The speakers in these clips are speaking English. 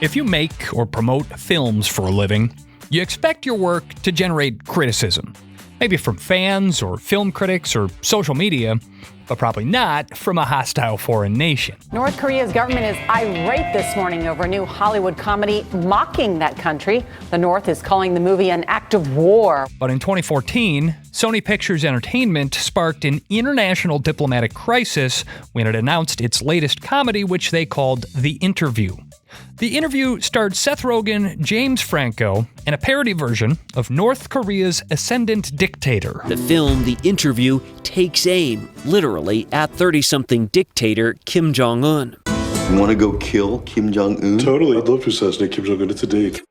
If you make or promote films for a living, you expect your work to generate criticism. Maybe from fans or film critics or social media, but probably not from a hostile foreign nation. North Korea's government is irate this morning over a new Hollywood comedy mocking that country. The North is calling the movie an act of war. But in 2014, Sony Pictures Entertainment sparked an international diplomatic crisis when it announced its latest comedy, which they called The Interview. The Interview starred Seth Rogen, James Franco, and a parody version of North Korea's ascendant dictator. The film, The Interview, takes aim, literally, at 30-something dictator Kim Jong-Un. You want to go kill Kim Jong-Un? Totally. I'd love to assassinate Kim Jong-Un. It's a date.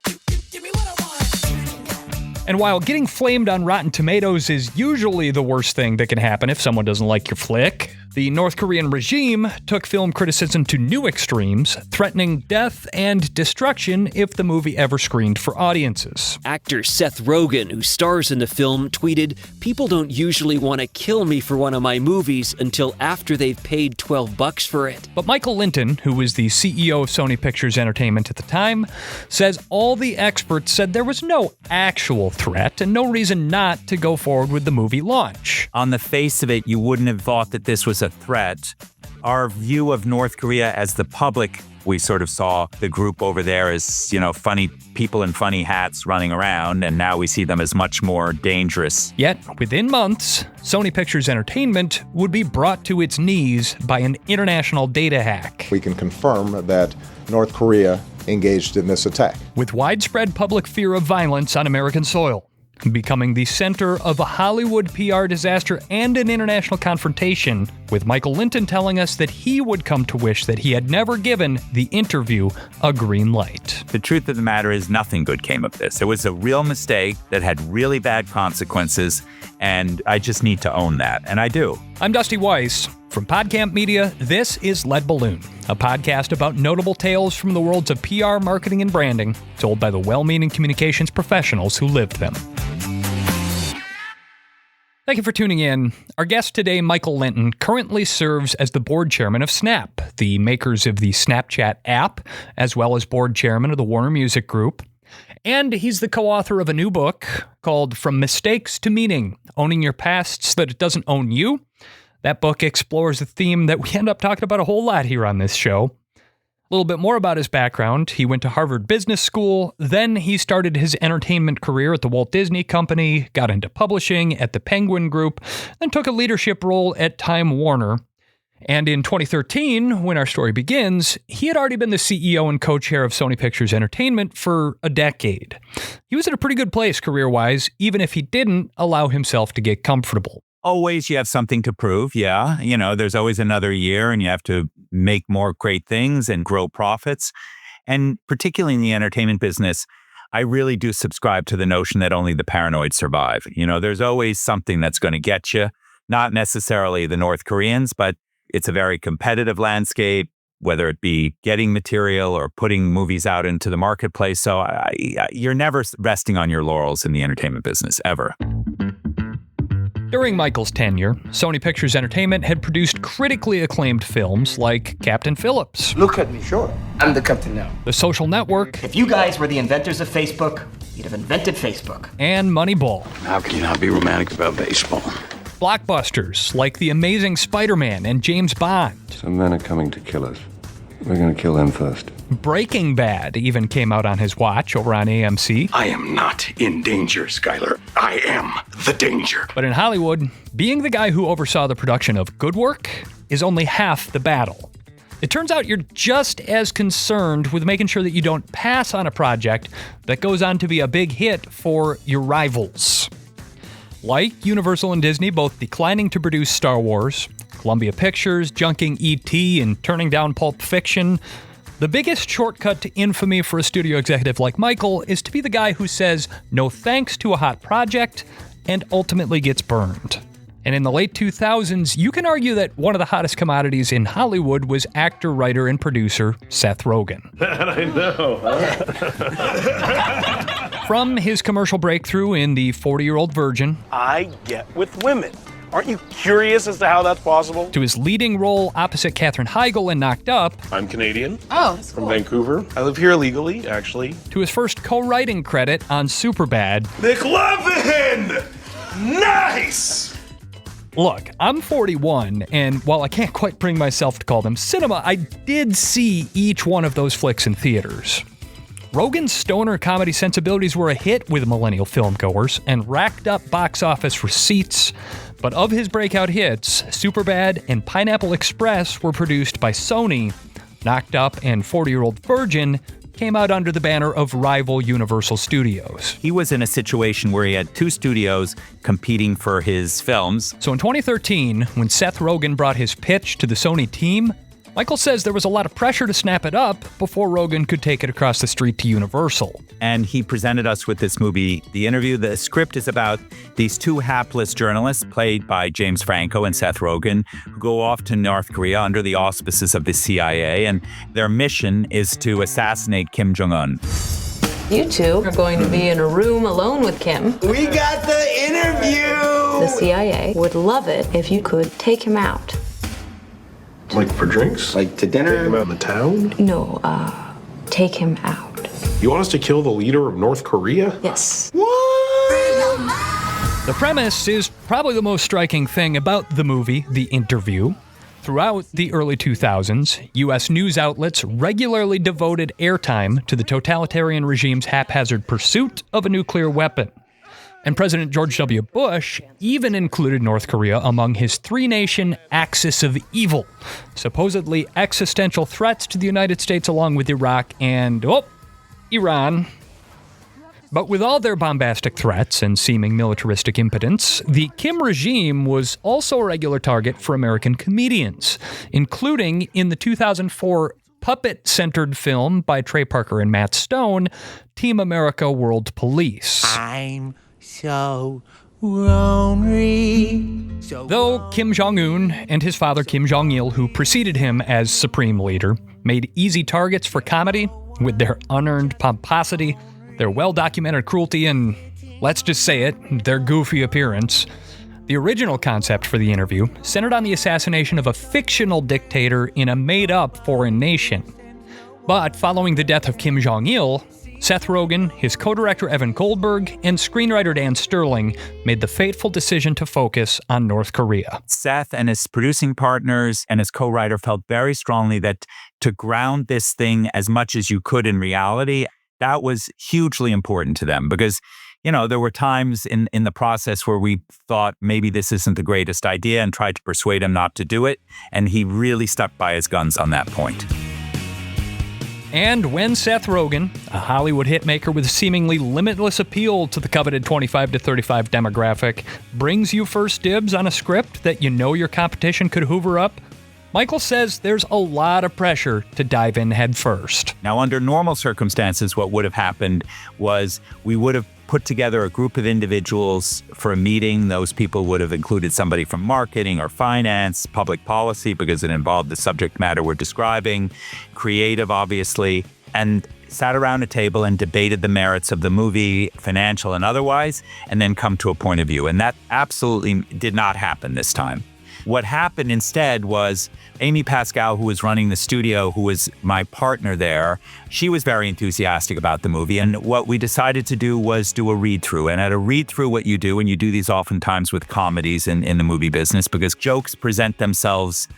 And while getting flamed on Rotten Tomatoes is usually the worst thing that can happen if someone doesn't like your flick, the North Korean regime took film criticism to new extremes, threatening death and destruction if the movie ever screened for audiences. Actor Seth Rogen, who stars in the film, tweeted, "People don't usually want to kill me for one of my movies until after they've paid $12 for it." But Michael Lynton, who was the CEO of Sony Pictures Entertainment at the time, says all the experts said there was no actual threat and no reason not to go forward with the movie launch. On the face of it, you wouldn't have thought that this was a threat. Our view of North Korea as the public, we sort of saw the group over there as, funny people in funny hats running around, and now we see them as much more dangerous. Yet, within months, Sony Pictures Entertainment would be brought to its knees by an international data hack. We can confirm that North Korea engaged in this attack. With widespread public fear of violence on American soil, becoming the center of a Hollywood PR disaster and an international confrontation, with Michael Lynton telling us that he would come to wish that he had never given The Interview a green light. The truth of the matter is nothing good came of this. It was a real mistake that had really bad consequences, and I just need to own that, and I do. I'm Dusty Weiss. From PodCamp Media, this is Lead Balloon, a podcast about notable tales from the worlds of PR, marketing, and branding, told by the well-meaning communications professionals who lived them. Thank you for tuning in. Our guest today, Michael Lynton, currently serves as the board chairman of Snap, the makers of the Snapchat app, as well as board chairman of the Warner Music Group. And he's the co-author of a new book called From Mistakes to Meaning, Owning Your Past So That It Doesn't Own You. That book explores a theme that we end up talking about a whole lot here on this show. A little bit more about his background. He went to Harvard Business School, then he started his entertainment career at the Walt Disney Company, got into publishing at the Penguin Group, then took a leadership role at Time Warner. And in 2013, when our story begins, he had already been the CEO and co-chair of Sony Pictures Entertainment for a decade. He was in a pretty good place career-wise, even if he didn't allow himself to get comfortable. Always you have something to prove, yeah. There's always another year and you have to make more great things and grow profits. And particularly in the entertainment business, I really do subscribe to the notion that only the paranoid survive. There's always something that's going to get you, not necessarily the North Koreans, but it's a very competitive landscape, whether it be getting material or putting movies out into the marketplace. So you're never resting on your laurels in the entertainment business, ever. During Michael's tenure, Sony Pictures Entertainment had produced critically acclaimed films like Captain Phillips. Look at me. Sure. I'm the captain now. The Social Network. If you guys were the inventors of Facebook, you'd have invented Facebook. And Moneyball. How can you not be romantic about baseball? Blockbusters like The Amazing Spider-Man and James Bond. Some men are coming to kill us. We're going to kill them first. Breaking Bad even came out on his watch over on AMC. I am not in danger, Skyler. I am the danger. But in Hollywood, being the guy who oversaw the production of good work is only half the battle. It turns out you're just as concerned with making sure that you don't pass on a project that goes on to be a big hit for your rivals. Like Universal and Disney both declining to produce Star Wars, Columbia Pictures junking E.T. and turning down Pulp Fiction, the biggest shortcut to infamy for a studio executive like Michael is to be the guy who says no thanks to a hot project and ultimately gets burned. And in the late 2000s, you can argue that one of the hottest commodities in Hollywood was actor, writer, and producer Seth Rogen. I know. From his commercial breakthrough in The 40-Year-Old Virgin, I get with women. Aren't you curious as to how that's possible? To his leading role opposite Katherine Heigl in Knocked Up. I'm Canadian. Oh, that's From cool. Vancouver. I live here illegally, actually. To his first co-writing credit on Superbad. McLovin! Nice! Look, I'm 41, and while I can't quite bring myself to call them cinema, I did see each one of those flicks in theaters. Rogen's stoner comedy sensibilities were a hit with millennial filmgoers and racked up box office receipts. But of his breakout hits, Superbad and Pineapple Express were produced by Sony. Knocked Up and 40-Year-Old Virgin came out under the banner of rival Universal Studios. He was in a situation where he had two studios competing for his films. So in 2013, when Seth Rogen brought his pitch to the Sony team, Michael says there was a lot of pressure to snap it up before Rogen could take it across the street to Universal. And he presented us with this movie, The Interview. The script is about these two hapless journalists, played by James Franco and Seth Rogen, who go off to North Korea under the auspices of the CIA, and their mission is to assassinate Kim Jong-Un. You two are going to be in a room alone with Kim. We got the interview! The CIA would love it if you could take him out. Like for drinks? Like to dinner? Take him out in the town? No, take him out. You want us to kill the leader of North Korea? Yes. The premise is probably the most striking thing about the movie, The Interview. Throughout the early 2000s, U.S. news outlets regularly devoted airtime to the totalitarian regime's haphazard pursuit of a nuclear weapon. And President George W. Bush even included North Korea among his three-nation axis of evil, supposedly existential threats to the United States along with Iraq and, Iran. But with all their bombastic threats and seeming militaristic impotence, the Kim regime was also a regular target for American comedians, including in the 2004 puppet-centered film by Trey Parker and Matt Stone, Team America World Police. I'm so lonely. Though Kim Jong-Un and his father Kim Jong-il, who preceded him as supreme leader, made easy targets for comedy with their unearned pomposity, their well-documented cruelty, and, let's just say it, their goofy appearance, the original concept for The Interview centered on the assassination of a fictional dictator in a made-up foreign nation. But following the death of Kim Jong-il, Seth Rogen, his co-director Evan Goldberg, and screenwriter Dan Sterling made the fateful decision to focus on North Korea. Seth and his producing partners and his co-writer felt very strongly that to ground this thing as much as you could in reality, that was hugely important to them because, you know, there were times in the process where we thought maybe this isn't the greatest idea and tried to persuade him not to do it. And he really stuck by his guns on that point. And when Seth Rogen, a Hollywood hitmaker with seemingly limitless appeal to the coveted 25 to 35 demographic, brings you first dibs on a script that you know your competition could hoover up, Michael says there's a lot of pressure to dive in head first. Now, under normal circumstances, what would have happened was we would have put together a group of individuals for a meeting. Those people would have included somebody from marketing or finance, public policy, because it involved the subject matter we're describing, creative, obviously, and sat around a table and debated the merits of the movie, financial and otherwise, and then come to a point of view. And that absolutely did not happen this time. What happened instead was Amy Pascal, who was running the studio, who was my partner there, she was very enthusiastic about the movie. And what we decided to do was do a read-through. And at a read-through, what you do, and you do these oftentimes with comedies in the movie business, because jokes present themselves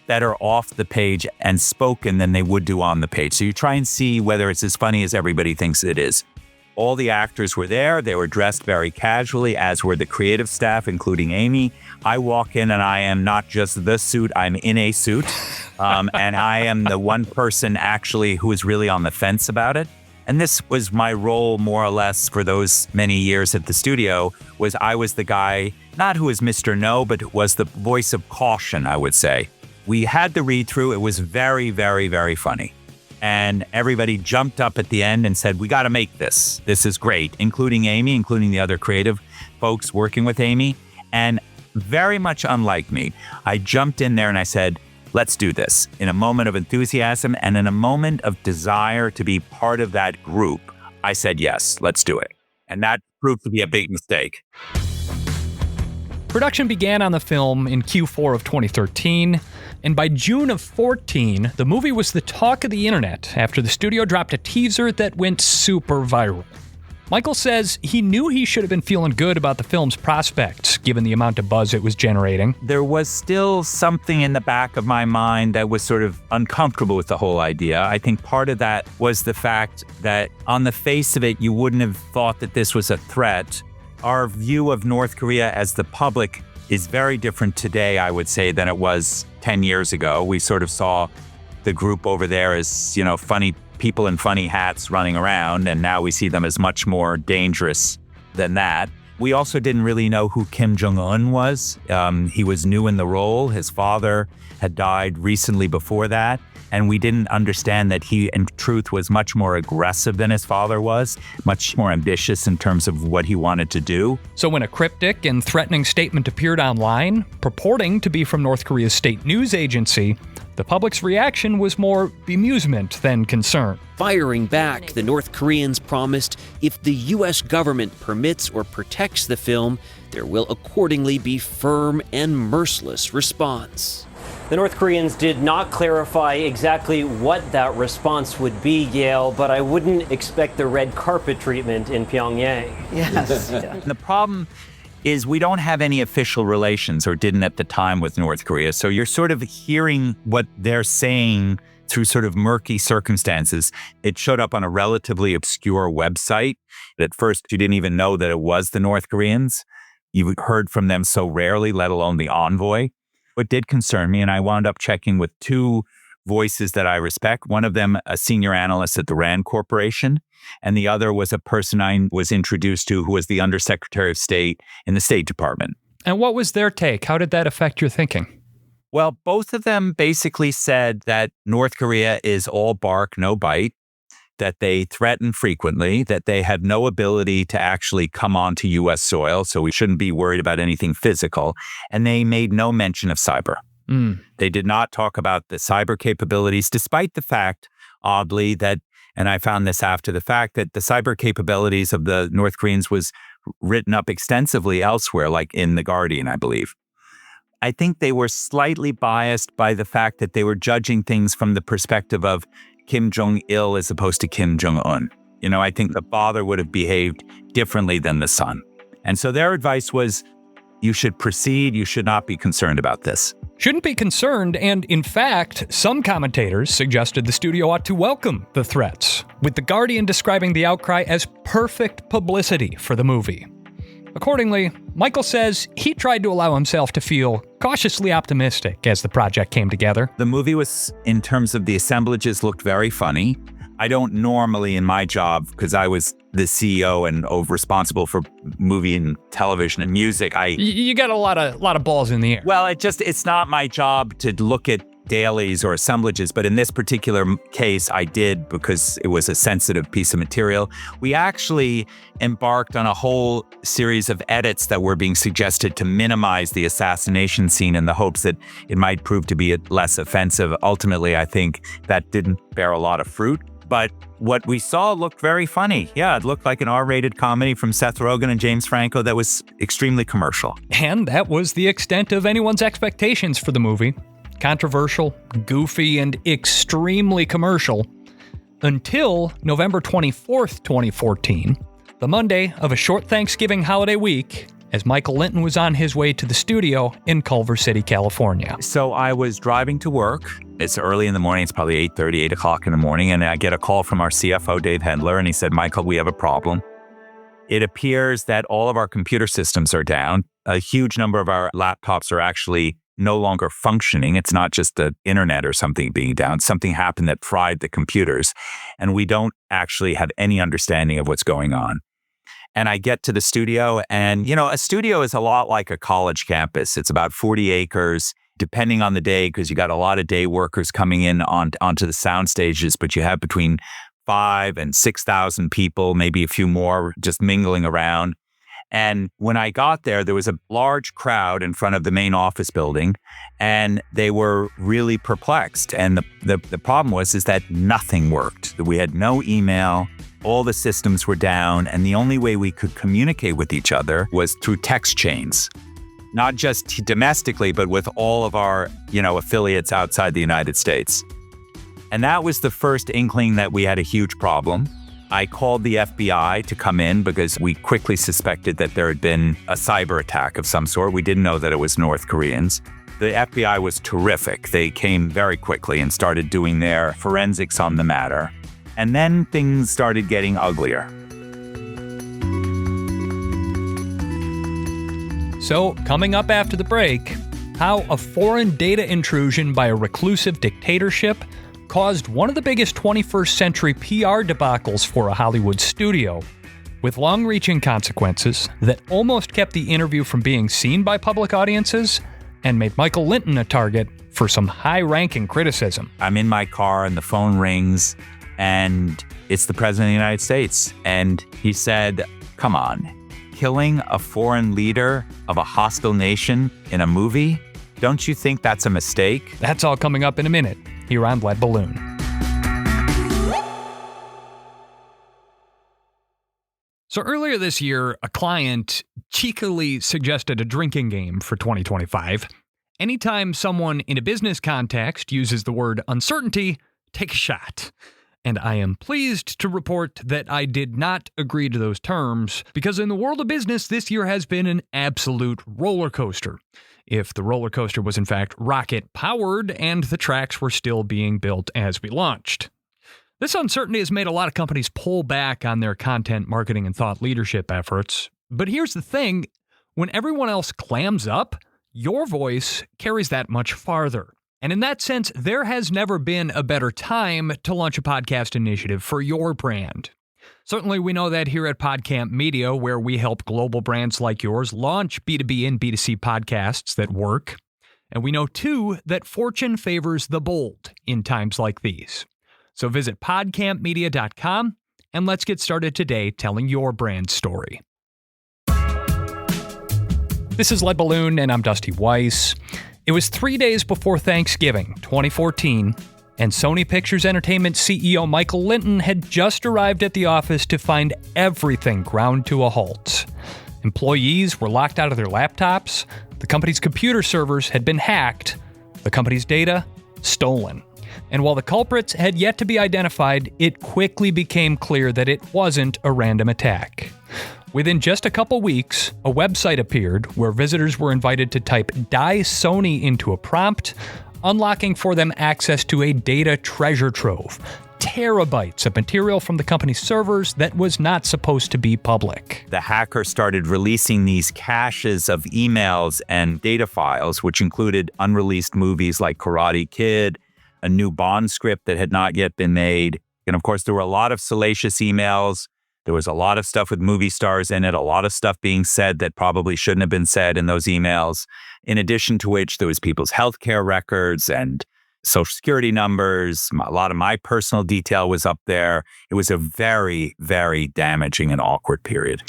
better off the page and spoken than they would do on the page. So you try and see whether it's as funny as everybody thinks it is. All the actors were there. They were dressed very casually, as were the creative staff, including Amy. I walk in and I am not just the suit, I'm in a suit. And I am the one person actually who is really on the fence about it. And this was my role more or less for those many years at the studio, was I was the guy, not who was Mr. No, but was the voice of caution, I would say. We had the read through. It was very, very, very funny. And everybody jumped up at the end and said, we got to make this. This is great, including Amy, including the other creative folks working with Amy. And very much unlike me, I jumped in there and I said, let's do this. In a moment of enthusiasm and in a moment of desire to be part of that group, I said, yes, let's do it. And that proved to be a big mistake. Production began on the film in Q4 of 2013, and by June of 14, the movie was the talk of the internet after the studio dropped a teaser that went super viral. Michael says he knew he should have been feeling good about the film's prospects, given the amount of buzz it was generating. There was still something in the back of my mind that was sort of uncomfortable with the whole idea. I think part of that was the fact that on the face of it, you wouldn't have thought that this was a threat. Our view of North Korea as the public is very different today, I would say, than it was 10 years ago. We sort of saw the group over there as, funny people in funny hats running around, and now we see them as much more dangerous than that. We also didn't really know who Kim Jong-Un was. He was new in the role. His father had died recently before that, and we didn't understand that he, in truth, was much more aggressive than his father was, much more ambitious in terms of what he wanted to do. So when a cryptic and threatening statement appeared online, purporting to be from North Korea's state news agency, the public's reaction was more bemusement than concern. Firing back, the North Koreans promised if the U.S. government permits or protects the film, there will accordingly be firm and merciless response. The North Koreans did not clarify exactly what that response would be, Yale, but I wouldn't expect the red carpet treatment in Pyongyang. Yes. Yeah. The problem is we don't have any official relations, or didn't at the time, with North Korea. So you're sort of hearing what they're saying through sort of murky circumstances. It showed up on a relatively obscure website. At first, you didn't even know that it was the North Koreans. You heard from them so rarely, let alone the envoy. It did concern me, and I wound up checking with two voices that I respect. One of them, a senior analyst at the Rand Corporation, and the other was a person I was introduced to who was the Undersecretary of State in the State Department. And what was their take? How did that affect your thinking? Well, both of them basically said that North Korea is all bark, no bite, that they threaten frequently, that they had no ability to actually come onto U.S. soil, so we shouldn't be worried about anything physical, and they made no mention of cyber. They did not talk about the cyber capabilities, despite the fact, oddly, that, and I found this after the fact, that the cyber capabilities of the North Koreans was written up extensively elsewhere, like in The Guardian, I believe. I think they were slightly biased by the fact that they were judging things from the perspective of Kim Jong-il as opposed to Kim Jong-un. I think the father would have behaved differently than the son. And so their advice was, you should proceed, you should not be concerned about this. Shouldn't be concerned, and in fact, some commentators suggested the studio ought to welcome the threats, with The Guardian describing the outcry as perfect publicity for the movie. Accordingly, Michael says he tried to allow himself to feel cautiously optimistic as the project came together. The movie was, in terms of the assemblages, looked very funny. I don't normally in my job, because I was the CEO and responsible for movie and television and music. You got a lot of balls in the air. Well, it's not my job to look at dailies or assemblages, but in this particular case, I did, because it was a sensitive piece of material. We actually embarked on a whole series of edits that were being suggested to minimize the assassination scene in the hopes that it might prove to be less offensive. Ultimately, I think that didn't bear a lot of fruit. But what we saw looked very funny. Yeah, it looked like an R-rated comedy from Seth Rogen and James Franco that was extremely commercial. And that was the extent of anyone's expectations for the movie. Controversial, goofy, and extremely commercial. Until November 24th, 2014, the Monday of a short Thanksgiving holiday week, as Michael Lynton was on his way to the studio in Culver City, California. So I was driving to work. It's early in the morning. It's probably 8:30, 8 o'clock in the morning. And I get a call from our CFO, Dave Hendler, and he said, Michael, we have a problem. It appears that all of our computer systems are down. A huge number of our laptops are actually no longer functioning. It's not just the internet or something being down. Something happened that fried the computers. And we don't actually have any understanding of what's going on. And I get to the studio, and, a studio is a lot like a college campus. It's about 40 acres, depending on the day, because you got a lot of day workers coming in onto the sound stages, but you have between 5,000 and 6,000 people, maybe a few more, just mingling around. And when I got there, there was a large crowd in front of the main office building, and they were really perplexed. And the problem is that nothing worked. We had no email. All the systems were down, and the only way we could communicate with each other was through text chains. not just domestically, but with all of our, affiliates outside the United States. And that was the first inkling that we had a huge problem. I called the FBI to come in because we quickly suspected that there had been a cyber attack of some sort. We didn't know that it was North Koreans. The FBI was terrific. They came very quickly and started doing their forensics on the matter. And then things started getting uglier. So, coming up after the break, how a foreign data intrusion by a reclusive dictatorship caused one of the biggest 21st century PR debacles for a Hollywood studio, with long-reaching consequences that almost kept the interview from being seen by public audiences and made Michael Lynton a target for some high-ranking criticism. I'm in my car and the phone rings, and it's the President of the United States. And he said, come on, killing a foreign leader of a hostile nation in a movie? Don't you think that's a mistake? That's all coming up in a minute here on Lead Balloon. So earlier this year, a client cheekily suggested a drinking game for 2025. Anytime someone in a business context uses the word uncertainty, take a shot. And I am pleased to report that I did not agree to those terms, because in the world of business, this year has been an absolute roller coaster. If the roller coaster was in fact rocket-powered and the tracks were still being built as we launched. This uncertainty has made a lot of companies pull back on their content marketing and thought leadership efforts. But here's the thing, when everyone else clams up, your voice carries that much farther. And in that sense, there has never been a better time to launch a podcast initiative for your brand. Certainly, we know that here at PodCamp Media, where we help global brands like yours launch B2B and B2C podcasts that work. And we know, too, that fortune favors the bold in times like these. So visit podcampmedia.com and let's get started today telling your brand story. This is Lead Balloon, and I'm Dusty Weiss. It was 3 days before Thanksgiving, 2014, and Sony Pictures Entertainment CEO Michael Lynton had just arrived at the office to find everything ground to a halt. Employees were locked out of their laptops, the company's computer servers had been hacked, the company's data stolen. And while the culprits had yet to be identified, it quickly became clear that it wasn't a random attack. Within just a couple weeks, a website appeared where visitors were invited to type "Die Sony" into a prompt, unlocking for them access to a data treasure trove, terabytes of material from the company's servers that was not supposed to be public. The hacker started releasing these caches of emails and data files, which included unreleased movies like Karate Kid, a new Bond script that had not yet been made. And of course, there were a lot of salacious emails. There was a lot of stuff with movie stars in it, a lot of stuff being said that probably shouldn't have been said in those emails. In addition to which, there was people's healthcare records and social security numbers. A lot of my personal detail was up there. It was a very, very damaging and awkward period.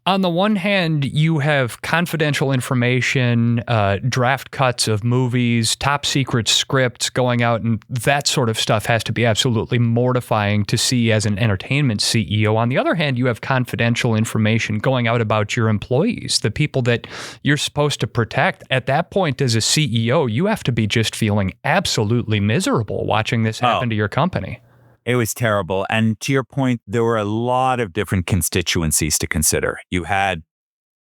On the one hand, you have confidential information, draft cuts of movies, top secret scripts going out, and that sort of stuff has to be absolutely mortifying to see as an entertainment CEO. On the other hand, you have confidential information going out about your employees, the people that you're supposed to protect. At that point, as a CEO, you have to be just feeling absolutely miserable watching this happen to your company. It was terrible. And to your point, there were a lot of different constituencies to consider. You had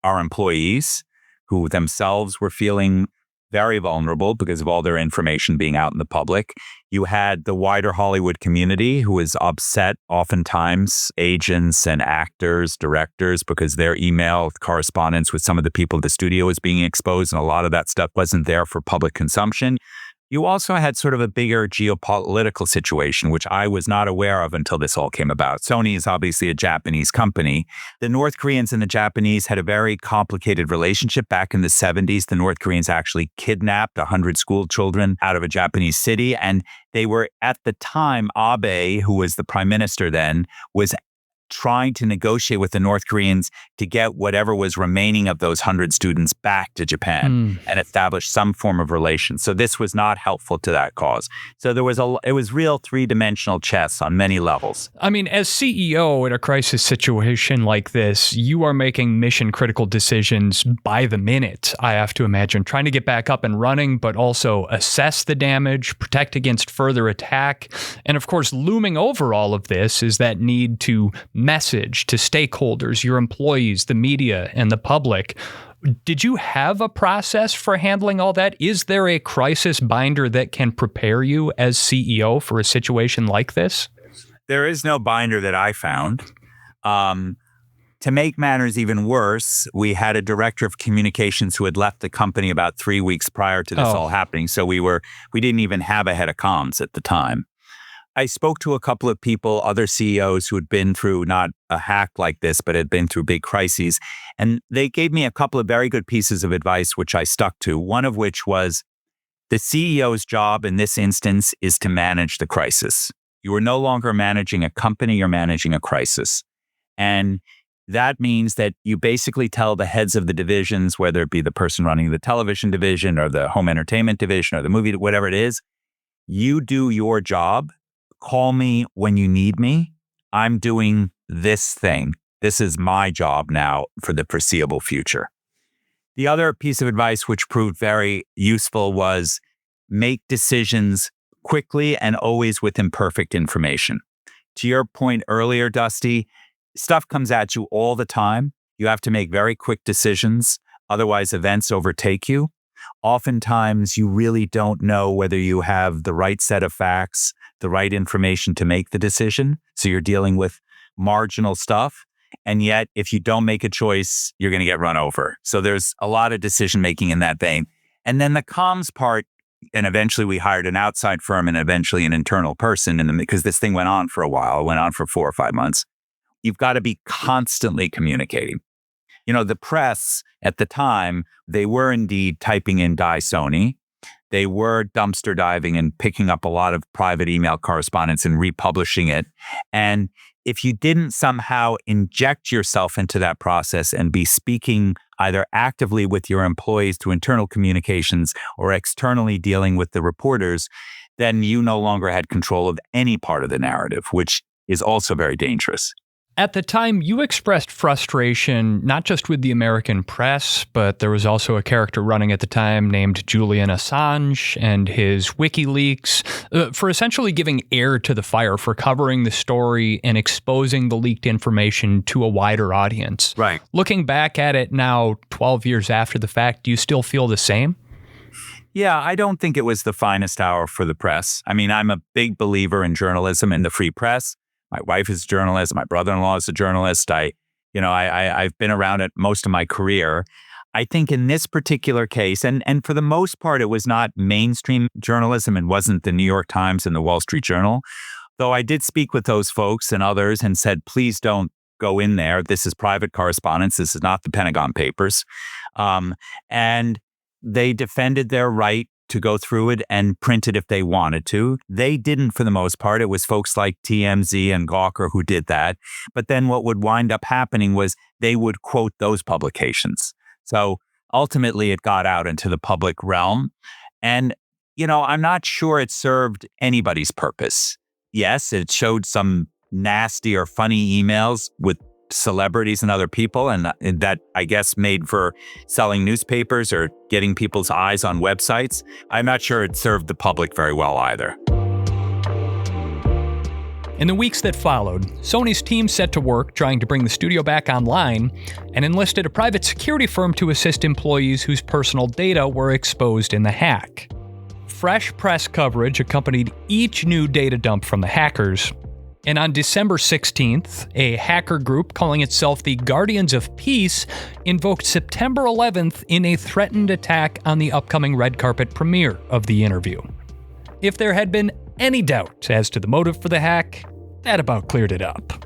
our employees who themselves were feeling very vulnerable because of all their information being out in the public. You had the wider Hollywood community who was upset, oftentimes agents and actors, directors, because their email correspondence with some of the people at the studio was being exposed, and a lot of that stuff wasn't there for public consumption. You also had sort of a bigger geopolitical situation, which I was not aware of until this all came about. Sony is obviously a Japanese company. The North Koreans and the Japanese had a very complicated relationship. Back in the 70s, the North Koreans actually kidnapped 100 school children out of a Japanese city. And they were, at the time, Abe, who was the prime minister then, was trying to negotiate with the North Koreans to get whatever was remaining of those 100 students back to Japan and establish some form of relation. So this was not helpful to that cause. So it was real three-dimensional chess on many levels. I mean, as CEO in a crisis situation like this, you are making mission-critical decisions by the minute, I have to imagine, trying to get back up and running, but also assess the damage, protect against further attack. And of course, looming over all of this is that need to message to stakeholders, your employees, the media, and the public. Did you have a process for handling all that? Is there a crisis binder that can prepare you as CEO for a situation like this? There is no binder that I found. To make matters even worse, we had a director of communications who had left the company about 3 weeks prior to this all happening. So we didn't even have a head of comms at the time. I spoke to a couple of people, other CEOs who had been through not a hack like this, but had been through big crises. And they gave me a couple of very good pieces of advice, which I stuck to. One of which was the CEO's job in this instance is to manage the crisis. You are no longer managing a company, you're managing a crisis. And that means that you basically tell the heads of the divisions, whether it be the person running the television division or the home entertainment division or the movie, whatever it is, you do your job. Call me when you need me. I'm doing this thing. This is my job now for the foreseeable future. The other piece of advice which proved very useful was make decisions quickly and always with imperfect information. To your point earlier, Dusty, stuff comes at you all the time. You have to make very quick decisions. Otherwise, events overtake you. Oftentimes, you really don't know whether you have the right set of facts, the right information to make the decision. So you're dealing with marginal stuff. And yet, if you don't make a choice, you're going to get run over. So there's a lot of decision making in that vein. And then the comms part, and eventually we hired an outside firm and eventually an internal person because this thing went on for a while. It went on for 4 or 5 months. You've got to be constantly communicating. You know, the press at the time, they were indeed typing in "Die Sony." They were dumpster diving and picking up a lot of private email correspondence and republishing it. And if you didn't somehow inject yourself into that process and be speaking either actively with your employees through internal communications or externally dealing with the reporters, then you no longer had control of any part of the narrative, which is also very dangerous. At the time, you expressed frustration not just with the American press, but there was also a character running at the time named Julian Assange and his WikiLeaks for essentially giving air to the fire, for covering the story and exposing the leaked information to a wider audience. Right. Looking back at it now, 12 years after the fact, do you still feel the same? Yeah, I don't think it was the finest hour for the press. I mean, I'm a big believer in journalism and the free press. My wife is a journalist. My brother-in-law is a journalist. I've been around it most of my career. I think in this particular case, and for the most part, it was not mainstream journalism and wasn't the New York Times and the Wall Street Journal, though I did speak with those folks and others and said, please don't go in there. This is private correspondence. This is not the Pentagon Papers. And they defended their right to go through it and print it if they wanted to. They didn't for the most part. It was folks like TMZ and Gawker who did that. But then what would wind up happening was they would quote those publications. So ultimately it got out into the public realm. And, you know, I'm not sure it served anybody's purpose. Yes, it showed some nasty or funny emails with celebrities and other people, and that, I guess, made for selling newspapers or getting people's eyes on websites. I'm not sure it served the public very well either. In the weeks that followed, Sony's team set to work trying to bring the studio back online and enlisted a private security firm to assist employees whose personal data were exposed in the hack. Fresh press coverage accompanied each new data dump from the hackers. And on December 16th, a hacker group calling itself the Guardians of Peace invoked September 11th in a threatened attack on the upcoming red carpet premiere of The Interview. If there had been any doubt as to the motive for the hack, that about cleared it up.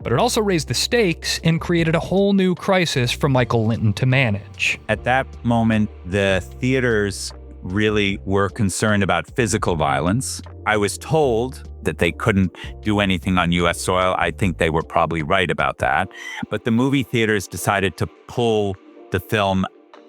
But it also raised the stakes and created a whole new crisis for Michael Lynton to manage. At that moment, the theaters really were concerned about physical violence. I was told that they couldn't do anything on U.S. soil. I think they were probably right about that. But the movie theaters decided to pull the film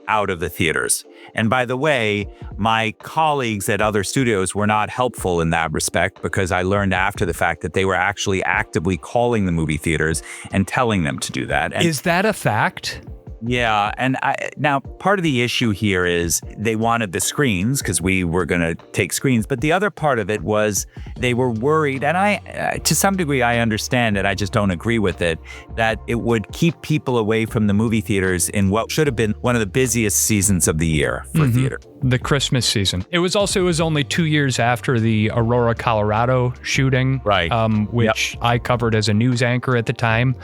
out of the theaters. And by the way, my colleagues at other studios were not helpful in that respect, because I learned after the fact that they were actually actively calling the movie theaters and telling them to do that. And is that a fact? Yeah. And now part of the issue here is they wanted the screens because we were going to take screens. But the other part of it was they were worried, and to some degree, I understand it. I just don't agree with it, that it would keep people away from the movie theaters in what should have been one of the busiest seasons of the year for theater. The Christmas season. It was only 2 years after the Aurora, Colorado shooting, right? Which I covered as a news anchor at the time.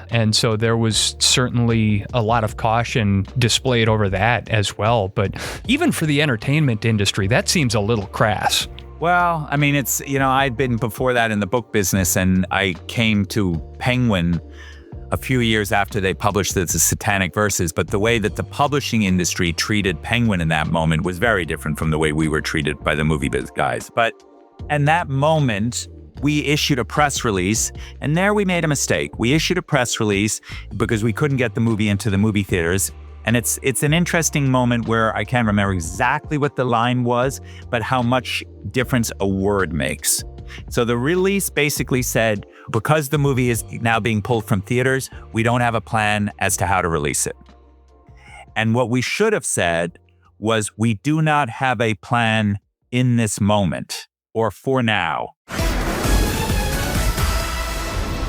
And so there was certainly a lot of caution displayed over that as well. But even for the entertainment industry, that seems a little crass. Well, I mean, it's, I'd been before that in the book business, and I came to Penguin a few years after they published the Satanic Verses, but the way that the publishing industry treated Penguin in that moment was very different from the way we were treated by the movie biz guys. But in that moment, we issued a press release, and there we made a mistake. We issued a press release because we couldn't get the movie into the movie theaters. And it's an interesting moment where I can't remember exactly what the line was, but how much difference a word makes. So the release basically said, because the movie is now being pulled from theaters, we don't have a plan as to how to release it. And what we should have said was, we do not have a plan in this moment or for now.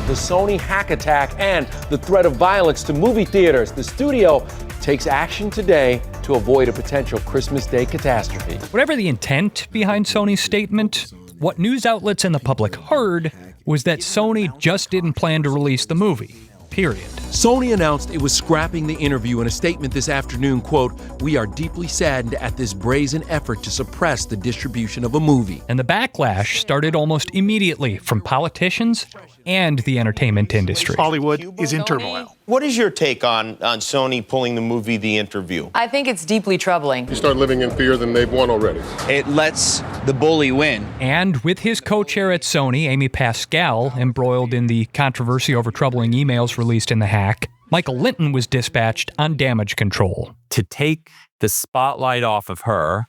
The Sony hack attack and the threat of violence to movie theaters. The studio takes action today to avoid a potential Christmas Day catastrophe. Whatever the intent behind Sony's statement, what news outlets and the public heard was that Sony just didn't plan to release the movie, period. Sony announced it was scrapping the interview in a statement this afternoon, quote, "We are deeply saddened at this brazen effort to suppress the distribution of a movie." And the backlash started almost immediately from politicians and the entertainment industry. Hollywood is in turmoil. What is your take on Sony pulling the movie The Interview? I think it's deeply troubling. You start living in fear, then they've won already. It lets the bully win. And with his co-chair at Sony, Amy Pascal, embroiled in the controversy over troubling emails released in the hack, Michael Lynton was dispatched on damage control. To take the spotlight off of her,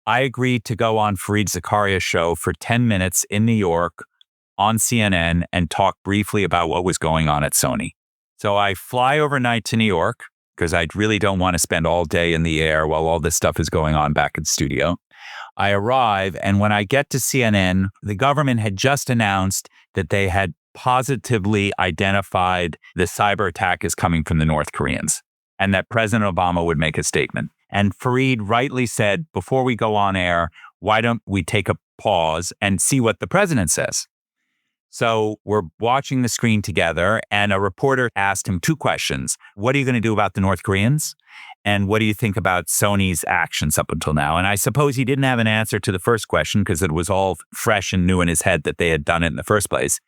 I agreed to go on Fareed Zakaria's show for 10 minutes in New York on CNN and talk briefly about what was going on at Sony. So I fly overnight to New York because I really don't want to spend all day in the air while all this stuff is going on back in the studio. I arrive, and when I get to CNN, the government had just announced that they had positively identified the cyber attack as coming from the North Koreans, and that President Obama would make a statement. And Fareed rightly said, before we go on air, why don't we take a pause and see what the president says? So we're watching the screen together, and a reporter asked him two questions. What are you going to do about the North Koreans? And what do you think about Sony's actions up until now? And I suppose he didn't have an answer to the first question because it was all fresh and new in his head that they had done it in the first place.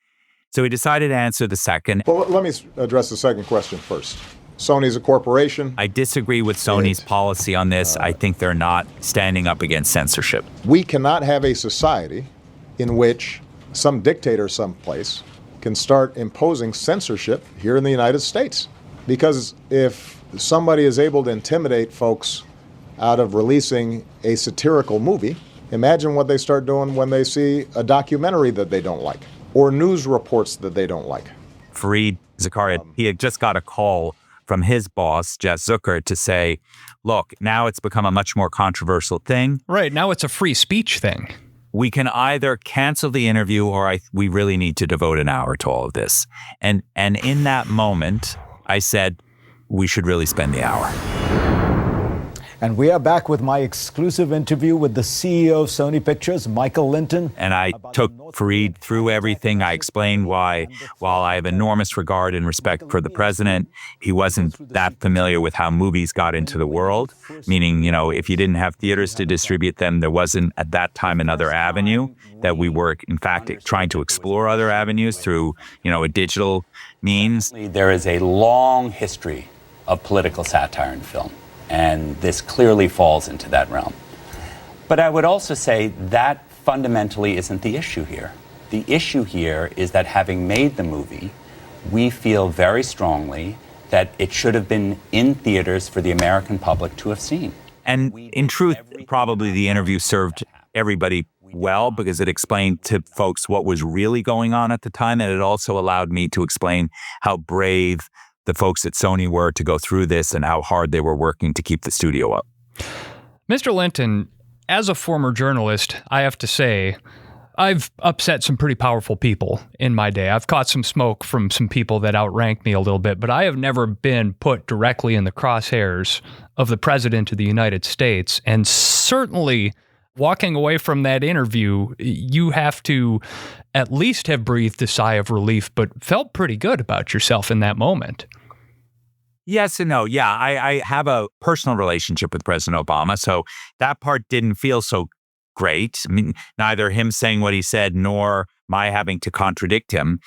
So he decided to answer the second. Well, let me address the second question first. Sony's a corporation. I disagree with Sony's policy on this. I think they're not standing up against censorship. We cannot have a society in which some dictator someplace can start imposing censorship here in the United States. Because if somebody is able to intimidate folks out of releasing a satirical movie, imagine what they start doing when they see a documentary that they don't like or news reports that they don't like. Fareed Zakaria, he had just got a call from his boss, Jess Zucker, to say, look, now it's become a much more controversial thing. Right, now it's a free speech thing. We can either cancel the interview or we really need to devote an hour to all of this. And in that moment, I said, we should really spend the hour. And we are back with my exclusive interview with the CEO of Sony Pictures, Michael Lynton. And I took Fareed through everything. I explained why, while I have enormous regard and respect for the president, he wasn't that familiar with how movies got into the world. Meaning, if you didn't have theaters to distribute them, there wasn't at that time another avenue that we were, in fact, trying to explore other avenues through, a digital means. There is a long history of political satire in film. And this clearly falls into that realm. But I would also say that fundamentally isn't the issue here. The issue here is that having made the movie, we feel very strongly that it should have been in theaters for the American public to have seen. And in truth, probably the interview served everybody well because it explained to folks what was really going on at the time. And it also allowed me to explain how brave the folks at Sony were to go through this and how hard they were working to keep the studio up. Mr. Lynton, as a former journalist, I have to say, I've upset some pretty powerful people in my day. I've caught some smoke from some people that outrank me a little bit, but I have never been put directly in the crosshairs of the President of the United States. And certainly walking away from that interview, you have to at least have breathed a sigh of relief, but felt pretty good about yourself in that moment. Yes and no. Yeah, I have a personal relationship with President Obama, so that part didn't feel so great. I mean, neither him saying what he said nor my having to contradict him.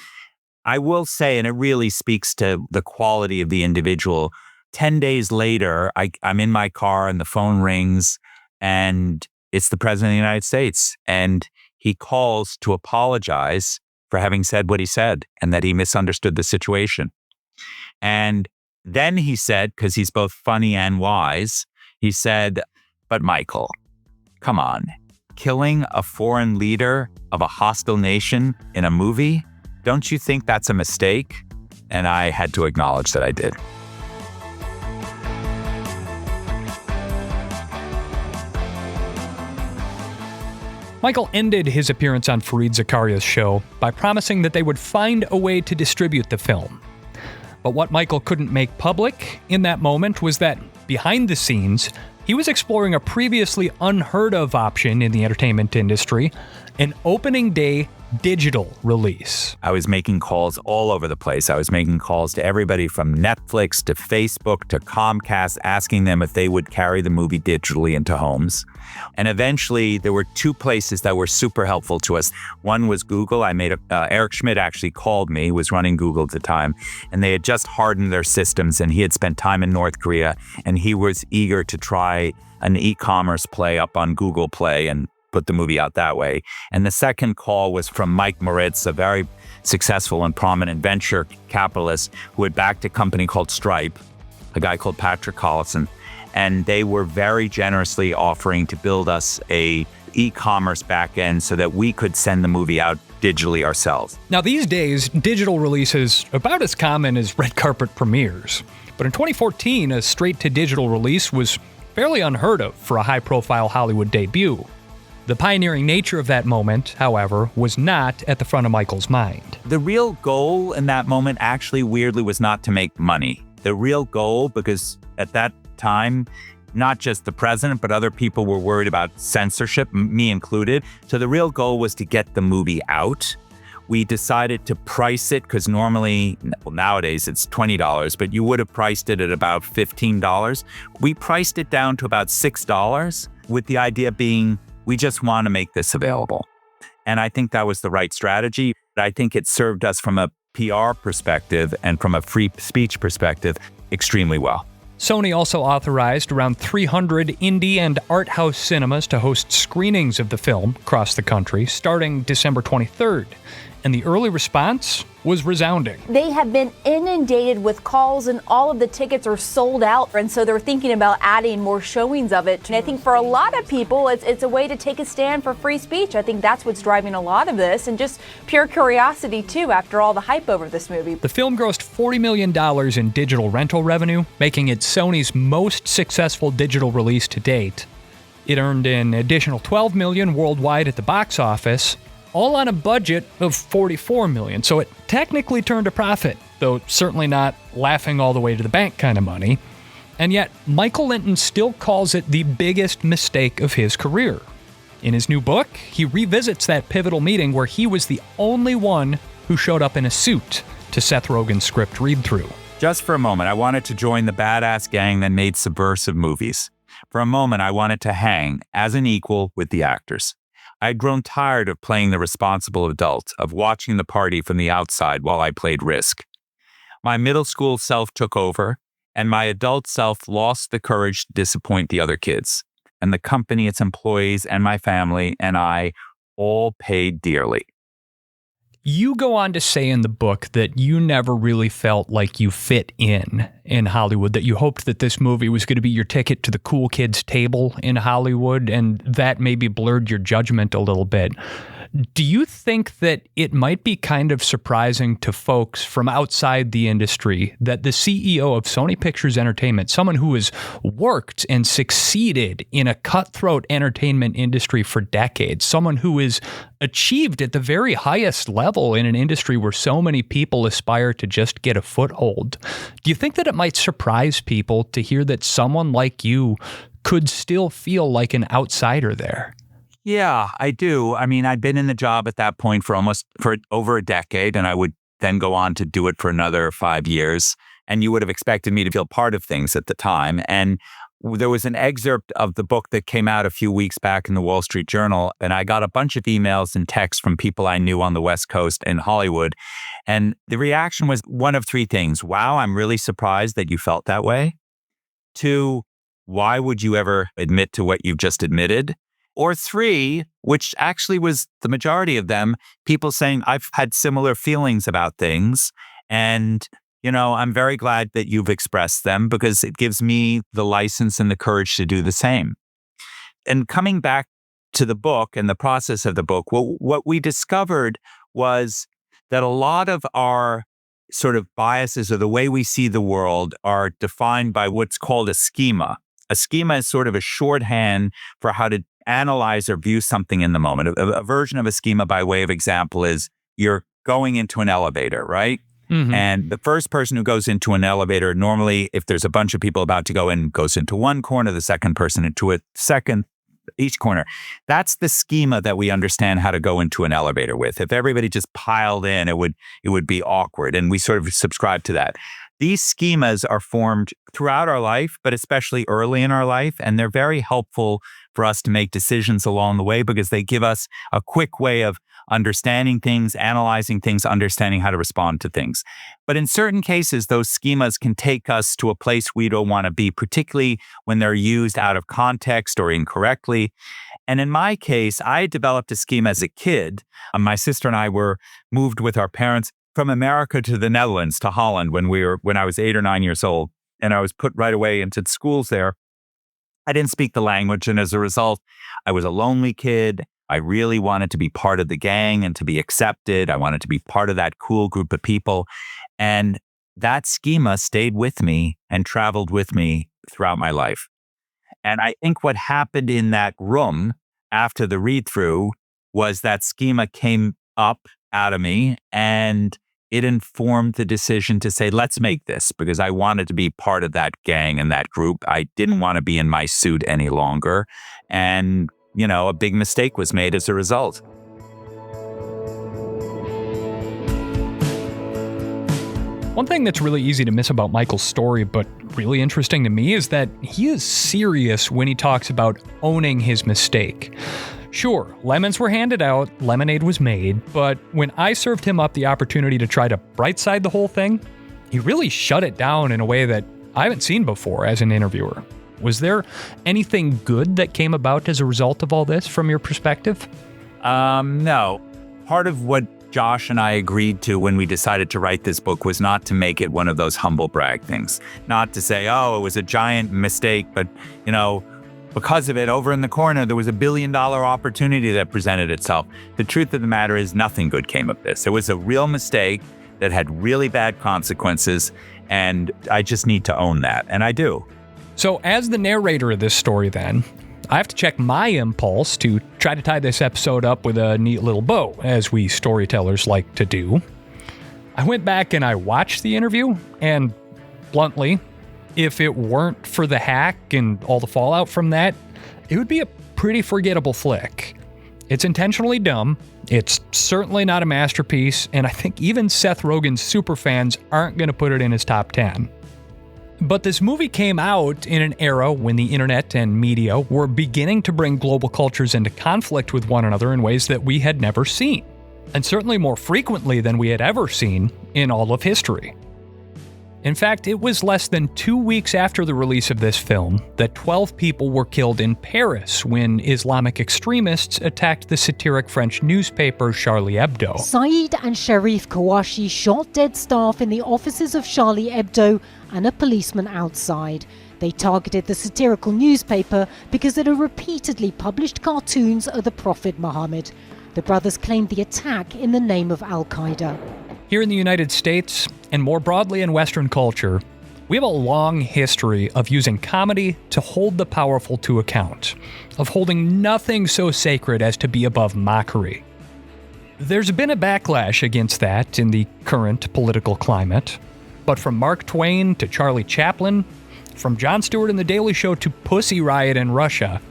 I will say, and it really speaks to the quality of the individual, 10 days later, I'm in my car and the phone rings and it's the President of the United States. And he calls to apologize for having said what he said and that he misunderstood the situation. And then he said, because he's both funny and wise, he said, "But Michael, come on. Killing a foreign leader of a hostile nation in a movie? Don't you think that's a mistake?" And I had to acknowledge that I did. Michael ended his appearance on Fareed Zakaria's show by promising that they would find a way to distribute the film. But what Michael couldn't make public in that moment was that, behind the scenes, he was exploring a previously unheard of option in the entertainment industry, an opening day digital release. I was making calls all over the place. I was making calls to everybody from Netflix to Facebook to Comcast, asking them if they would carry the movie digitally into homes. And eventually, there were two places that were super helpful to us. One was Google. Eric Schmidt actually called me, was running Google at the time, and they had just hardened their systems, and he had spent time in North Korea, and he was eager to try an e-commerce play up on Google Play and put the movie out that way. And the second call was from Mike Moritz, a very successful and prominent venture capitalist who had backed a company called Stripe, a guy called Patrick Collison. And they were very generously offering to build us a e-commerce backend so that we could send the movie out digitally ourselves. Now, these days, digital releases are about as common as red carpet premieres. But in 2014, a straight-to-digital release was fairly unheard of for a high-profile Hollywood debut. The pioneering nature of that moment, however, was not at the front of Michael's mind. The real goal in that moment actually weirdly was not to make money. The real goal, because at that time, not just the president, but other people were worried about censorship, me included. So the real goal was to get the movie out. We decided to price it because normally, well, nowadays it's $20, but you would have priced it at about $15. We priced it down to about $6 with the idea being, we just want to make this available. And I think that was the right strategy. I think it served us from a PR perspective and from a free speech perspective extremely well. Sony also authorized around 300 indie and art house cinemas to host screenings of the film across the country starting December 23rd. And the early response was resounding. They have been inundated with calls and all of the tickets are sold out. And so they're thinking about adding more showings of it. And I think for a lot of people, it's a way to take a stand for free speech. I think that's what's driving a lot of this, and just pure curiosity, too, after all the hype over this movie. The film grossed $40 million in digital rental revenue, making it Sony's most successful digital release to date. It earned an additional $12 million worldwide at the box office, all on a budget of $44 million. So it technically turned a profit, though certainly not laughing all the way to the bank kind of money. And yet, Michael Lynton still calls it the biggest mistake of his career. In his new book, he revisits that pivotal meeting where he was the only one who showed up in a suit to Seth Rogen's script read-through. Just for a moment, I wanted to join the badass gang that made subversive movies. For a moment, I wanted to hang as an equal with the actors. I had grown tired of playing the responsible adult, of watching the party from the outside while I played Risk. My middle school self took over, and my adult self lost the courage to disappoint the other kids. And the company, its employees, and my family, and I all paid dearly. You go on to say in the book that you never really felt like you fit in Hollywood, that you hoped that this movie was going to be your ticket to the cool kids table in Hollywood, and that maybe blurred your judgment a little bit. Do you think that it might be kind of surprising to folks from outside the industry that the CEO of Sony Pictures Entertainment, someone who has worked and succeeded in a cutthroat entertainment industry for decades, someone who is achieved at the very highest level in an industry where so many people aspire to just get a foothold, do you think that it might surprise people to hear that someone like you could still feel like an outsider there? Yeah, I do. I mean, I'd been in the job at that point for over a decade, and I would then go on to do it for another 5 years. And you would have expected me to feel part of things at the time. And there was an excerpt of the book that came out a few weeks back in the Wall Street Journal, and I got a bunch of emails and texts from people I knew on the West Coast in Hollywood. And the reaction was one of three things. Wow, I'm really surprised that you felt that way. 2, why would you ever admit to what you've just admitted? Or 3, which actually was the majority of them, people saying, I've had similar feelings about things. And, I'm very glad that you've expressed them because it gives me the license and the courage to do the same. And coming back to the book and the process of the book, what we discovered was that a lot of our sort of biases or the way we see the world are defined by what's called a schema. A schema is sort of a shorthand for how to analyze or view something in the moment. A version of a schema, by way of example, is you're going into an elevator, right? Mm-hmm. And the first person who goes into an elevator, normally, if there's a bunch of people about to go in, goes into one corner, the second person into a second, each corner. That's the schema that we understand how to go into an elevator with. If everybody just piled in, it would be awkward. And we sort of subscribe to that. These schemas are formed throughout our life, but especially early in our life, and they're very helpful for us to make decisions along the way because they give us a quick way of understanding things, analyzing things, understanding how to respond to things. But in certain cases, those schemas can take us to a place we don't want to be, particularly when they're used out of context or incorrectly. And in my case, I developed a schema as a kid. My sister and I were moved with our parents from America to the Netherlands, to Holland, when I was 8 or 9 years old. And I was put right away into schools there. I didn't speak the language. And as a result, I was a lonely kid. I really wanted to be part of the gang and to be accepted. I wanted to be part of that cool group of people. And that schema stayed with me and traveled with me throughout my life. And I think what happened in that room after the read-through was that schema came up out of me, and it informed the decision to say, let's make this, because I wanted to be part of that gang and that group. I didn't want to be in my suit any longer. And, a big mistake was made as a result. One thing that's really easy to miss about Michael's story, but really interesting to me, is that he is serious when he talks about owning his mistake. Sure, lemons were handed out, lemonade was made, but when I served him up the opportunity to try to brightside the whole thing, he really shut it down in a way that I haven't seen before as an interviewer. Was there anything good that came about as a result of all this from your perspective? No. Part of what Josh and I agreed to when we decided to write this book was not to make it one of those humble brag things. Not to say, it was a giant mistake, but, because of it, over in the corner, there was $1 billion opportunity that presented itself. The truth of the matter is nothing good came of this. It was a real mistake that had really bad consequences, and I just need to own that, and I do. So as the narrator of this story then, I have to check my impulse to try to tie this episode up with a neat little bow, as we storytellers like to do. I went back and I watched the interview, and bluntly, if it weren't for the hack and all the fallout from that, it would be a pretty forgettable flick. It's intentionally dumb, it's certainly not a masterpiece, and I think even Seth Rogen's superfans aren't going to put it in his top 10. But this movie came out in an era when the internet and media were beginning to bring global cultures into conflict with one another in ways that we had never seen, and certainly more frequently than we had ever seen in all of history. In fact, it was less than 2 weeks after the release of this film that 12 people were killed in Paris when Islamic extremists attacked the satiric French newspaper Charlie Hebdo. Saeed and Sharif Kawashi shot dead staff in the offices of Charlie Hebdo and a policeman outside. They targeted the satirical newspaper because it had repeatedly published cartoons of the Prophet Muhammad. The brothers claimed the attack in the name of Al-Qaeda. Here in the United States, and more broadly in Western culture, we have a long history of using comedy to hold the powerful to account, of holding nothing so sacred as to be above mockery. There's been a backlash against that in the current political climate, but from Mark Twain to Charlie Chaplin, from Jon Stewart and The Daily Show to Pussy Riot in Russia,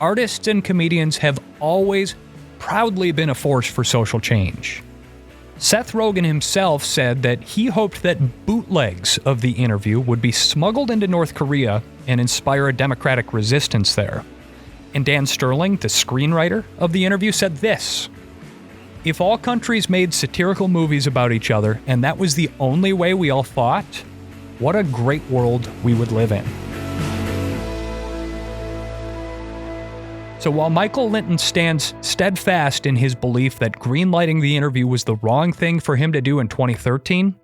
artists and comedians have always proudly been a force for social change. Seth Rogen himself said that he hoped that bootlegs of the interview would be smuggled into North Korea and inspire a democratic resistance there. And Dan Sterling, the screenwriter of the interview, said this: "If all countries made satirical movies about each other and that was the only way we all thought, what a great world we would live in." So while Michael Lynton stands steadfast in his belief that greenlighting the interview was the wrong thing for him to do in 2013,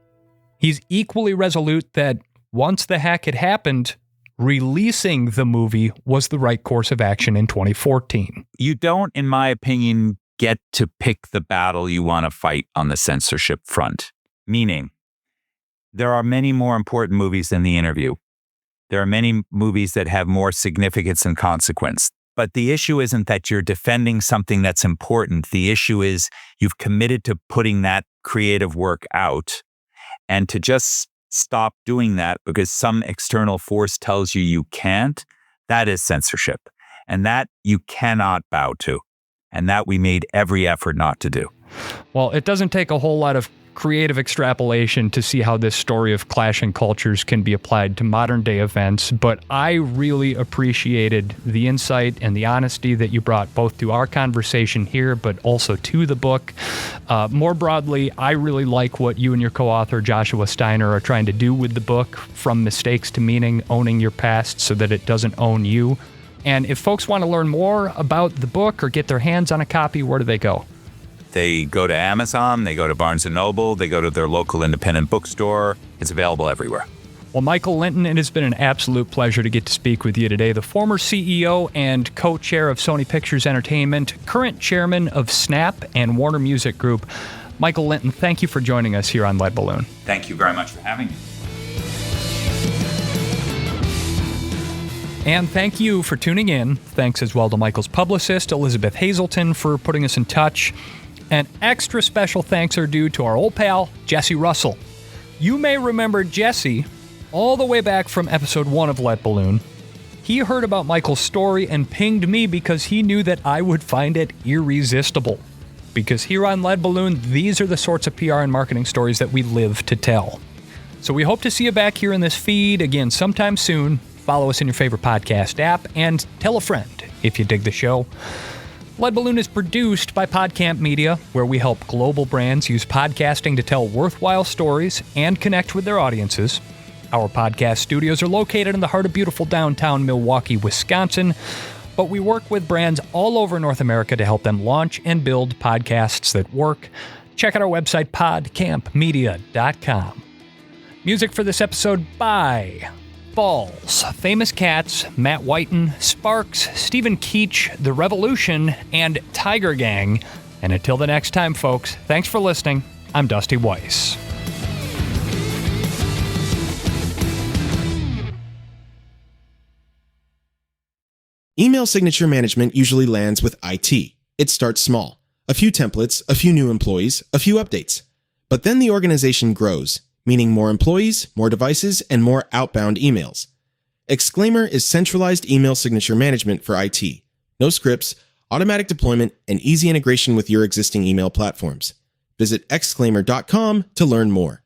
he's equally resolute that once the hack had happened, releasing the movie was the right course of action in 2014. You don't, in my opinion, get to pick the battle you want to fight on the censorship front. Meaning, there are many more important movies than The Interview. There are many movies that have more significance and consequence. But the issue isn't that you're defending something that's important. The issue is you've committed to putting that creative work out, and to just stop doing that because some external force tells you you can't, that is censorship. And that you cannot bow to. And that we made every effort not to do. Well, it doesn't take a whole lot of creative extrapolation to see how this story of clashing cultures can be applied to modern day events, but I really appreciated the insight and the honesty that you brought both to our conversation here, but also to the book. More broadly, I really like what you and your co-author Joshua Steiner are trying to do with the book, From Mistakes to Meaning, owning your past so that it doesn't own you. And if folks want to learn more about the book or get their hands on a copy, where do they go? They go to Amazon, they go to Barnes & Noble, they go to their local independent bookstore. It's available everywhere. Well, Michael Lynton, it has been an absolute pleasure to get to speak with you today. The former CEO and co-chair of Sony Pictures Entertainment, current chairman of Snap and Warner Music Group. Michael Lynton, thank you for joining us here on Lead Balloon. Thank you very much for having me. And thank you for tuning in. Thanks as well to Michael's publicist, Elizabeth Hazelton, for putting us in touch. And extra special thanks are due to our old pal, Jesse Russell. You may remember Jesse all the way back from episode 1 of Lead Balloon. He heard about Michael's story and pinged me because he knew that I would find it irresistible. Because here on Lead Balloon, these are the sorts of PR and marketing stories that we live to tell. So we hope to see you back here in this feed again sometime soon. Follow us in your favorite podcast app and tell a friend if you dig the show. Lead Balloon is produced by PodCamp Media, where we help global brands use podcasting to tell worthwhile stories and connect with their audiences. Our podcast studios are located in the heart of beautiful downtown Milwaukee, Wisconsin, but we work with brands all over North America to help them launch and build podcasts that work. Check out our website, podcampmedia.com. Music for this episode by Balls, Famous Cats, Matt Whiten, Sparks, Stephen Keach, The Revolution, and Tiger Gang. And until the next time, folks, thanks for listening. I'm Dusty Weiss. Email signature management usually lands with IT. It starts small. A few templates, a few new employees, a few updates. But then the organization grows, meaning more employees, more devices, and more outbound emails. Exclaimer is centralized email signature management for IT. No scripts, automatic deployment, and easy integration with your existing email platforms. Visit exclaimer.com to learn more.